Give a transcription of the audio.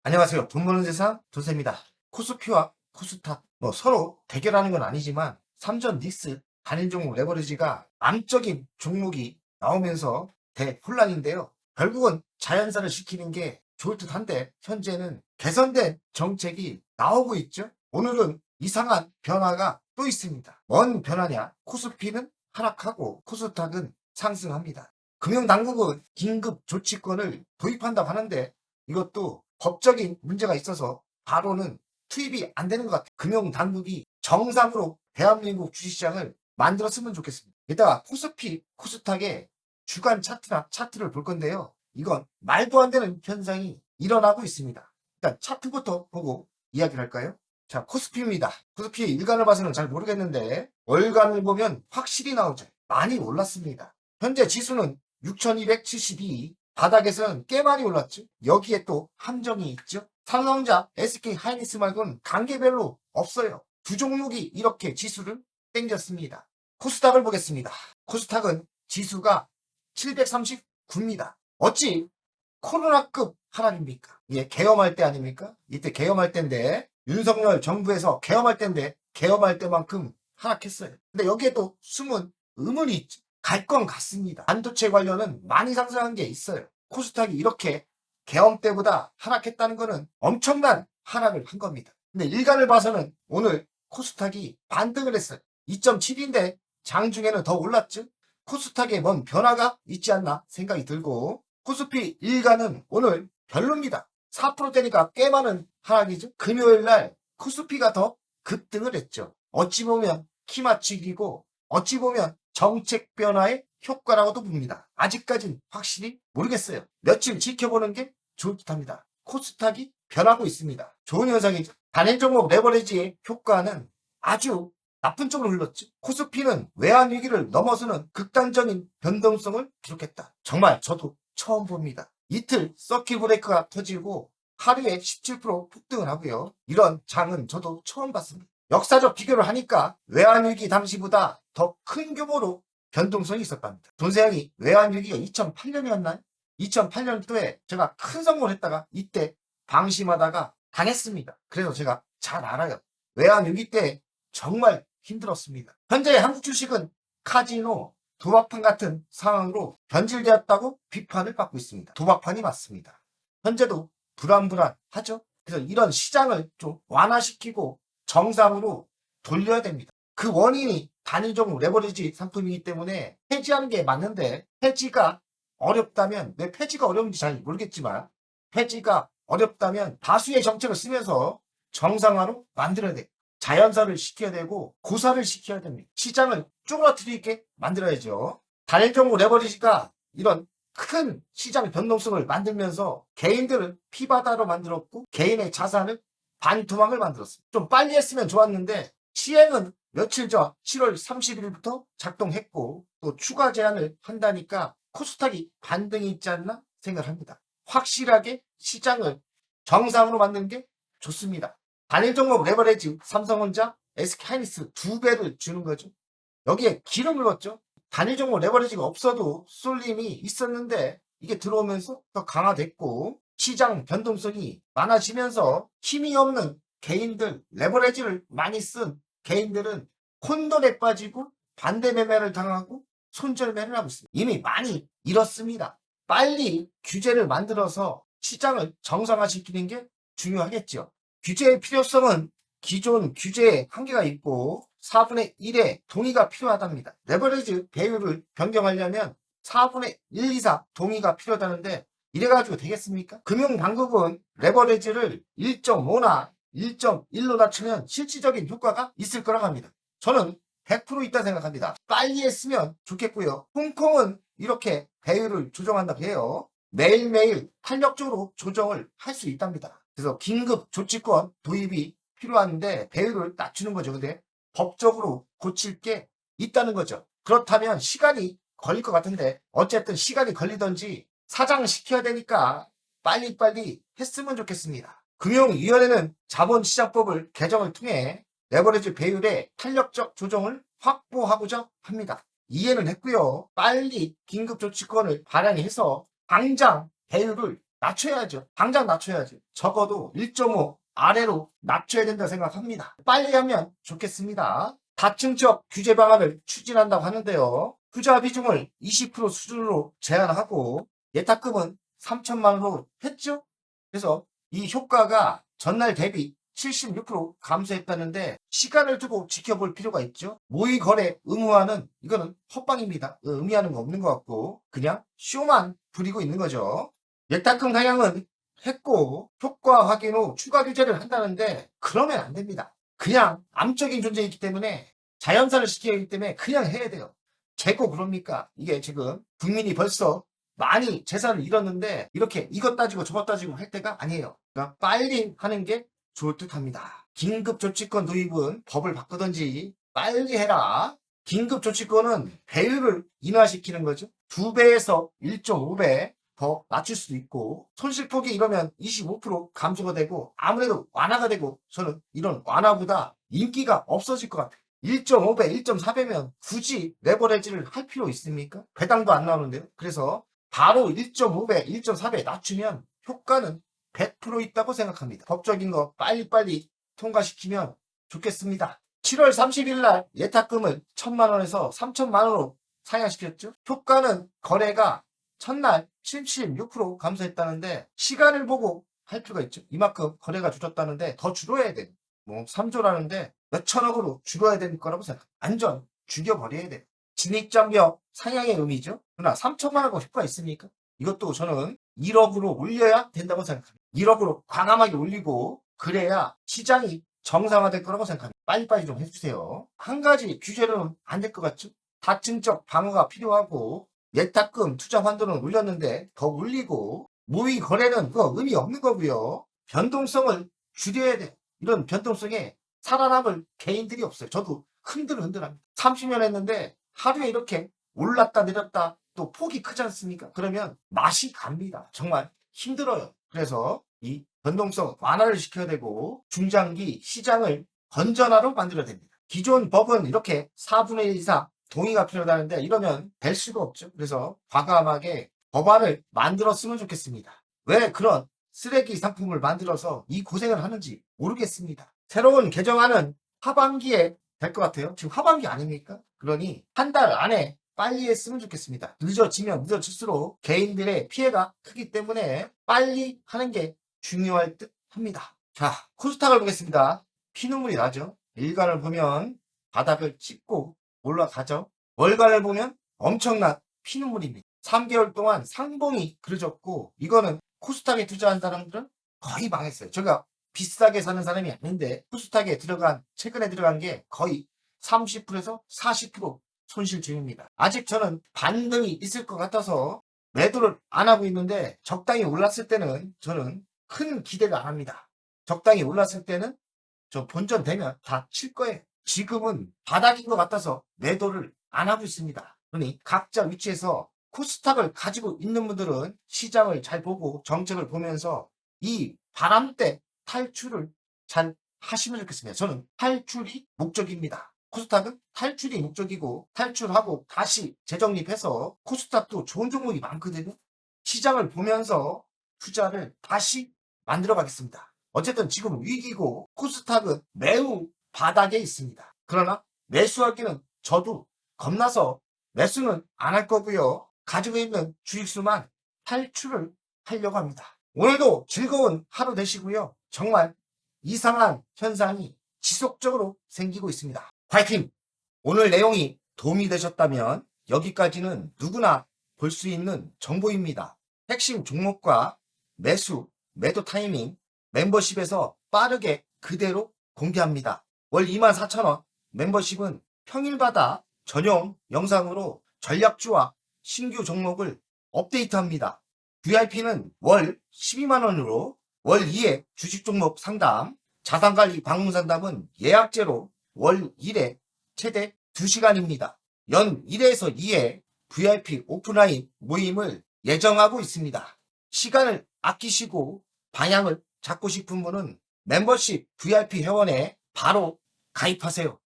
안녕하세요. 돈 버는 세상 돈세입니다. 코스피와 코스닥 서로 대결하는 건 아니지만 삼전 닉스 단일 종목 레버리지가 암적인 종목이 나오면서 대혼란인데요. 결국은 자연사를 시키는 게 좋을 듯한데 현재는 개선된 정책이 나오고 있죠. 오늘은 이상한 변화가 또 있습니다. 뭔 변화냐? 코스피는 하락하고 코스닥은 상승합니다. 금융당국은 긴급 조치권을 도입한다고 하는데 이것도 법적인 문제가 있어서 바로는 투입이 안 되는 것 같아요. 금융당국이 정상으로 대한민국 주식시장을 만들었으면 좋겠습니다. 이따가 코스피, 코스닥의 주간 차트나 차트를 볼 건데요. 이건 말도 안 되는 현상이 일어나고 있습니다. 일단 차트부터 보고 이야기를 할까요? 자, 코스피입니다. 코스피의 일간을 봐서는 잘 모르겠는데 월간을 보면 확실히 나오죠. 많이 올랐습니다. 현재 지수는 6272, 바닥에서는 꽤 많이 올랐죠. 여기에 또 함정이 있죠. 삼성전자, SK 하이닉스 말고는 단계별로 없어요. 두 종목이 이렇게 지수를 땡겼습니다. 코스닥을 보겠습니다. 코스닥은 지수가 739입니다. 어찌 코로나급 하락입니까? 예, 계엄할 때 아닙니까? 이때 계엄할 때인데 윤석열 정부에서 계엄할 때인데 계엄할 때만큼 하락했어요. 근데 여기에 또 숨은 의문이 있죠. 갈 건 같습니다. 반도체 관련은 많이 상승한 게 있어요. 코스닥이 이렇게 계엄 때보다 하락했다는 것은 엄청난 하락을 한 겁니다. 근데 일간을 봐서는 오늘 코스닥이 반등을 했어요. 2.7인데 장중에는 더 올랐죠. 코스닥에 뭔 변화가 있지 않나 생각이 들고 코스피 일간은 오늘 별로입니다. 4%대니까 꽤 많은 하락이죠. 금요일날 코스피가 더 급등을 했죠. 어찌 보면 키 맞추기고 어찌 보면 정책 변화의 효과라고도 봅니다. 아직까진 확실히 모르겠어요. 며칠 지켜보는 게 좋을 듯합니다. 코스닥이 변하고 있습니다. 좋은 현상이죠. 단일 종목 레버리지의 효과는 아주 나쁜 쪽으로 흘렀죠. 코스피는 외환 위기를 넘어서는 극단적인 변동성을 기록했다. 정말 저도 처음 봅니다. 이틀 서킷 브레이크가 터지고 하루에 17% 폭등을 하고요. 이런 장은 저도 처음 봤습니다. 역사적 비교를 하니까 외환위기 당시보다 더 큰 규모로 변동성이 있었답니다. 돈세형이 외환위기가 2008년이었나요? 2008년도에 제가 큰 성공을 했다가 이때 방심하다가 당했습니다. 그래서 제가 잘 알아요. 외환위기 때 정말 힘들었습니다. 현재 한국 주식은 카지노, 도박판 같은 상황으로 변질되었다고 비판을 받고 있습니다. 도박판이 맞습니다. 현재도 불안불안하죠? 그래서 이런 시장을 좀 완화시키고 정상으로 돌려야 됩니다. 그 원인이 단일 종목 레버리지 상품이기 때문에 해지하는 게 맞는데 해지가 어렵다면 왜 해지가 어려운지 잘 모르겠지만 해지가 어렵다면 다수의 정책을 쓰면서 정상화로 만들어야 돼. 자연사를 시켜야 되고 고사를 시켜야 됩니다. 시장을 쪼그라뜨리게 만들어야죠. 단일 종목 레버리지가 이런 큰 시장 변동성을 만들면서 개인들을 피바다로 만들었고 개인의 자산을 반토막을 만들었습니다. 좀 빨리 했으면 좋았는데 시행은 며칠 전 7월 30일부터 작동했고 또 추가 제한을 한다니까 코스닥이 반등이 있지 않나 생각합니다. 확실하게 시장을 정상으로 만드는 게 좋습니다. 단일 종목 레버리지 삼성전자, SK 하이닉스 2배를 주는 거죠. 여기에 기름을 넣었죠. 단일 종목 레버리지가 없어도 쏠림이 있었는데 이게 들어오면서 더 강화됐고 시장 변동성이 많아지면서 힘이 없는 개인들, 레버리지를 많이 쓴 개인들은 콘돈에 빠지고 반대 매매를 당하고 손절매를 하고 있습니다. 이미 많이 잃었습니다. 빨리 규제를 만들어서 시장을 정상화시키는 게 중요하겠죠. 규제의 필요성은 기존 규제에 한계가 있고 4분의 1의 동의가 필요하답니다. 레버리지 배율을 변경하려면 4분의 1 이상 동의가 필요하다는데 이래가지고 되겠습니까? 금융당국은 레버리지를 1.5나 1.1로 낮추면 실질적인 효과가 있을 거라고 합니다. 저는 100% 있다 생각합니다. 빨리 했으면 좋겠고요. 홍콩은 이렇게 배율을 조정한다고 해요. 매일매일 탄력적으로 조정을 할 수 있답니다. 그래서 긴급 조치권 도입이 필요한데 배율을 낮추는 거죠. 근데 법적으로 고칠 게 있다는 거죠. 그렇다면 시간이 걸릴 것 같은데 어쨌든 시간이 걸리든지 사장시켜야 되니까 빨리빨리 했으면 좋겠습니다. 금융위원회는 자본시장법을 개정을 통해 레버리지 배율의 탄력적 조정을 확보하고자 합니다. 이해는 했고요. 빨리 긴급조치권을 발행해서 당장 배율을 낮춰야죠. 당장 낮춰야죠. 적어도 1.5 아래로 낮춰야 된다 생각합니다. 빨리 하면 좋겠습니다. 다층적 규제 방안을 추진한다고 하는데요. 투자 비중을 20% 수준으로 제한하고 예탁금은 3천만 원으로 했죠. 그래서 이 효과가 전날 대비 76% 감소했다는데 시간을 두고 지켜볼 필요가 있죠. 모의 거래 의무화는 이거는 헛방입니다. 의미하는 거 없는 것 같고 그냥 쇼만 부리고 있는 거죠. 예탁금 상향은 했고 효과 확인 후 추가 규제를 한다는데 그러면 안 됩니다. 그냥 암적인 존재이기 때문에 자연산을 시켜야 하기 때문에 그냥 해야 돼요. 재고 그럽니까? 이게 지금 국민이 벌써 많이 재산을 잃었는데 이렇게 이것 따지고 저것 따지고 할 때가 아니에요. 그러니까 빨리 하는 게 좋을 듯 합니다. 긴급조치권 도입은 법을 바꾸든지 빨리 해라. 긴급조치권은 배율을 인하시키는 거죠. 2배에서 1.5배 더 낮출 수도 있고 손실폭이 이러면 25% 감소가 되고 아무래도 완화가 되고 저는 이런 완화보다 인기가 없어질 것 같아요. 1.5배, 1.4배면 굳이 레버리지를 할 필요 있습니까? 배당도 안 나오는데요. 그래서 바로 1.5배, 1.4배 낮추면 효과는 100% 있다고 생각합니다. 법적인 거 빨리빨리 통과시키면 좋겠습니다. 7월 30일 날 예탁금을 1,000만 원에서 3,000만 원으로 상향시켰죠. 효과는 거래가 첫날 76% 감소했다는데 시간을 보고 할 필요가 있죠. 이만큼 거래가 줄었다는데 더 줄어야 돼요. 뭐 3조라는데 몇천억으로 줄어야 될 거라고 생각합니다. 완전 죽여버려야 돼요. 진입장벽 상향의 의미죠. 그러나 3천만 원과 효과 있습니까? 이것도 저는 1억으로 올려야 된다고 생각합니다. 1억으로 과감하게 올리고 그래야 시장이 정상화될 거라고 생각합니다. 빨리빨리 좀 해주세요. 한 가지 규제로는 안 될 것 같죠? 다층적 방어가 필요하고 예탁금 투자 환도는 올렸는데 더 올리고 모의 거래는 그거 의미 없는 거고요. 변동성을 줄여야 돼. 이런 변동성에 살아남을 개인들이 없어요. 저도 흔들흔들합니다. 30년 했는데 하루에 이렇게 올랐다 내렸다 또 폭이 크지 않습니까? 그러면 맛이 갑니다. 정말 힘들어요. 그래서 이 변동성 완화를 시켜야 되고 중장기 시장을 건전화로 만들어야 됩니다. 기존 법은 이렇게 4분의 1 이상 동의가 필요하다는데 이러면 될 수가 없죠. 그래서 과감하게 법안을 만들었으면 좋겠습니다. 왜 그런 쓰레기 상품을 만들어서 이 고생을 하는지 모르겠습니다. 새로운 개정안은 하반기에 될 것 같아요. 지금 하반기 아닙니까? 그러니 한 달 안에 빨리 했으면 좋겠습니다. 늦어지면 늦어질수록 개인들의 피해가 크기 때문에 빨리 하는 게 중요할 듯 합니다. 자, 코스닥을 보겠습니다. 피눈물이 나죠. 일간을 보면 바닥을 짚고 올라가죠. 월간을 보면 엄청난 피눈물입니다. 3개월 동안 상봉이 그려졌고 이거는 코스닥에 투자한 사람들은 거의 망했어요. 제가 비싸게 사는 사람이 아닌데 코스닥에 최근에 들어간 게 거의 30%에서 40% 손실 중입니다. 아직 저는 반등이 있을 것 같아서 매도를 안 하고 있는데 적당히 올랐을 때는 저는 큰 기대를 안 합니다. 적당히 올랐을 때는 저 본전 되면 다 칠 거예요. 지금은 바닥인 것 같아서 매도를 안 하고 있습니다. 그러니 각자 위치에서 코스닥을 가지고 있는 분들은 시장을 잘 보고 정책을 보면서 이 바람대 탈출을 잘 하시면 좋겠습니다. 저는 탈출이 목적입니다. 코스닥은 탈출이 목적이고 탈출하고 다시 재정립해서 코스닥도 좋은 종목이 많거든요. 시장을 보면서 투자를 다시 만들어 가겠습니다. 어쨌든 지금 위기고 코스닥은 매우 바닥에 있습니다. 그러나 매수하기는 저도 겁나서 매수는 안 할 거고요. 가지고 있는 주식수만 탈출을 하려고 합니다. 오늘도 즐거운 하루 되시고요. 정말 이상한 현상이 지속적으로 생기고 있습니다. 화이팅! 오늘 내용이 도움이 되셨다면 여기까지는 누구나 볼 수 있는 정보입니다. 핵심 종목과 매도 타이밍 멤버십에서 빠르게 그대로 공개합니다. 월 24,000원 멤버십은 평일마다 전용 영상으로 전략주와 신규 종목을 업데이트합니다. VIP는 월 12만원으로 월 2회 주식 종목 상담, 자산관리 방문 상담은 예약제로 월 1회 최대 2시간입니다. 연 1회에서 2회 VIP 오프라인 모임을 예정하고 있습니다. 시간을 아끼시고 방향을 잡고 싶은 분은 멤버십 VIP 회원에 바로 가입하세요.